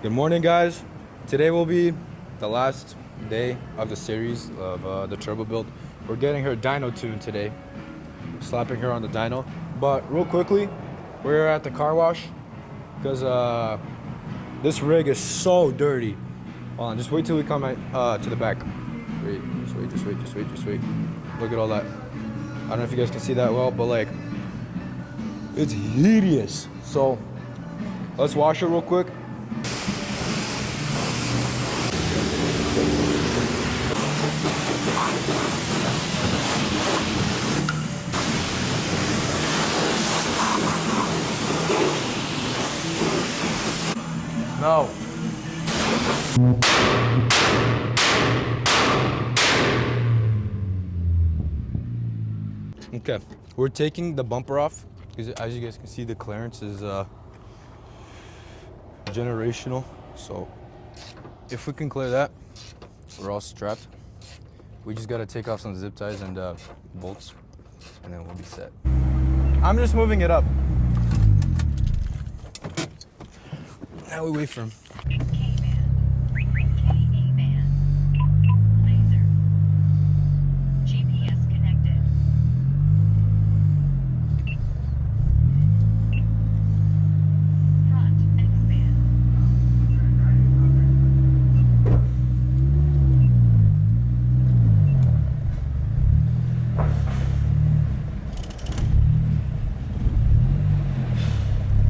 Good morning, guys. Today will be the last day of the series of the turbo build. We're getting her dyno tuned today, slapping her on the dyno. But real quickly, we're at the car wash because this rig is so dirty. Hold on, just wait till we come to the back. Wait, just wait. Look at all that. I don't know if you guys can see that well, but like, it's hideous. So let's wash it real quick. No. Okay, we're taking the bumper off because as you guys can see, the clearance is generational. So if we can clear that, we're all strapped. We just gotta take off some zip ties and bolts, and then we'll be set. I'm just moving it up. Now we wait for him.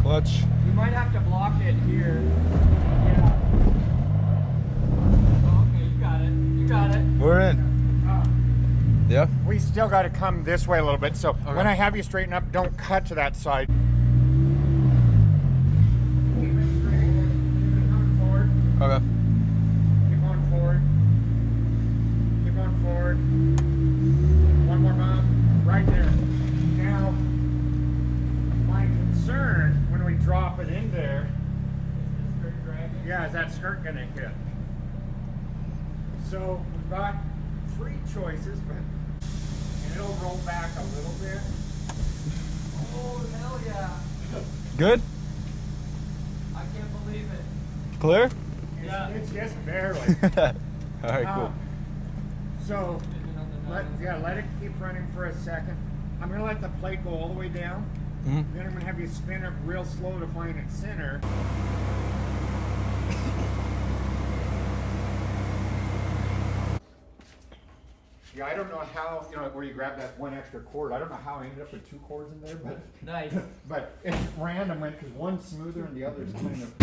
Clutch. We might have to block it here. Yeah. Oh, okay, you got it. You got it. We're in. Yeah? We still got to come this way a little bit. So Okay. when I have you straighten up, don't cut to that side. Keep it straight. Keep it coming forward. Okay. Keep going forward. Keep going forward. One more bump. Right there. Now, my concern when we drop it in there, yeah, is that skirt going to hit? So we've got three choices, but and it'll roll back a little bit. Oh, hell yeah. Good? I can't believe it. Clear? Yeah. It's just barely. All right, cool. So let it keep running for a second. I'm gonna let the plate go all the way down. Mhm. Then I'm gonna have you spin it real slow to find its center. Yeah, I don't know how, where you grab that one extra cord. I don't know how I ended up with two cords in there, but Nice. but it's random because one's smoother and the other's kind of.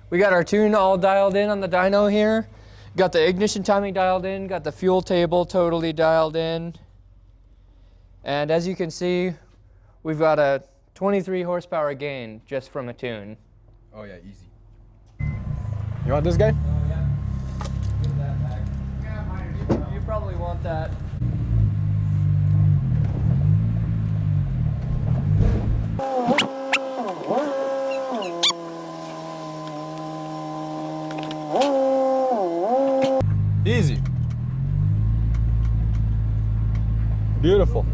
We got our tune all dialed in on the dyno here. Got the ignition timing dialed in, got the fuel table totally dialed in. And as you can see, we've got a 23 horsepower gain just from a tune. Oh yeah, easy. You want this guy? Oh yeah. Give that back. Yeah, mine. You probably want that. Easy. Beautiful. You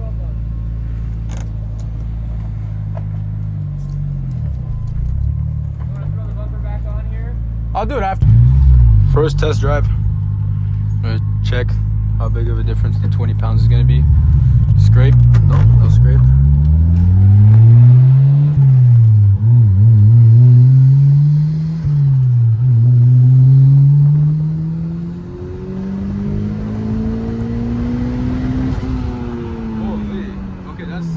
want to throw the bumper back on here? I'll do it after. First test drive. I'm gonna check how big of a difference the 20 pounds is gonna be. Scrape. No scrape. Holy. Okay, that's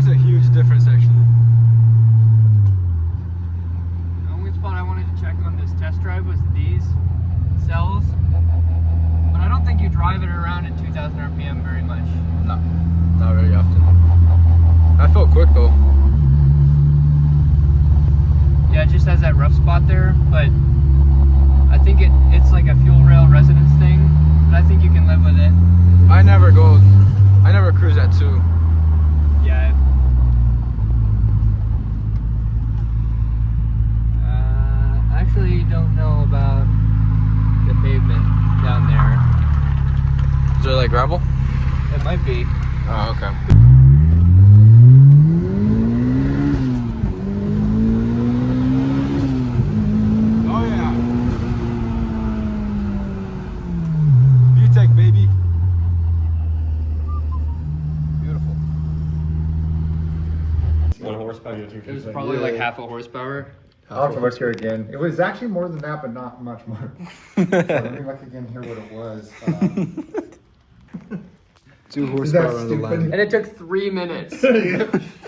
a huge difference actually. The only spot I wanted to check on this test drive was these cells. But I don't think you drive it around at 2,000 RPM very much. No, not very often. I felt quick though. Yeah, it just has that rough spot there, but I think it's like a fuel rail resonance thing, but I think you can live with it. I never cruise at 2. Yeah. Actually don't know about the pavement down there. Is there like gravel? It might be. Oh, okay. Oh yeah. VTEC baby. Beautiful. 1 horsepower. It was probably like half a horsepower. I'll have to look here again. It was actually more than that, but not much more. So let me look again here what it was. 2 Is that horsepower on the line. And it took 3 minutes.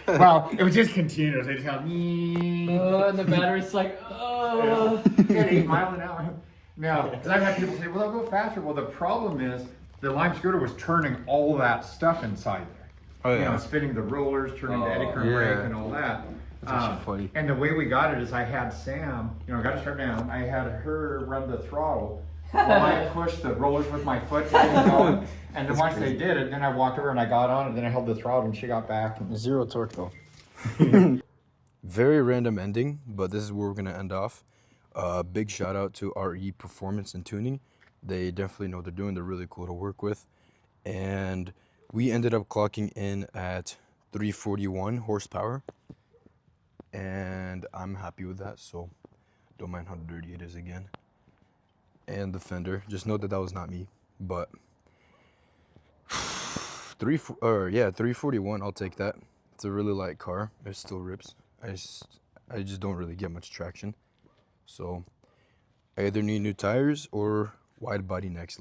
Well, it was just continuous. It just got me. And the battery's like, oh. At 8 miles an hour. No, because I've had people say, well, I'll go faster. Well, the problem is the Lime scooter was turning all that stuff inside there. Oh You know, yeah. spinning the rollers, turning the eddy current yeah. brake and all that. actually funny. And the way we got it is I had Sam, got to start down. I had her run the throttle while I pushed the rollers with my foot to get it going. And then once they did it, then I walked over and I got on it. Then I held the throttle and she got back. And 0 torque though. Very random ending, but this is where we're gonna end off. Big shout out to RE Performance and Tuning. They definitely know what they're doing. They're really cool to work with. And we ended up clocking in at 341 horsepower. And I'm happy with that, so don't mind how dirty it is again. And the fender, just know that was not me, but 341, I'll take that. It's a really light car. It still rips. I just don't really get much traction. So I either need new tires or wide body next.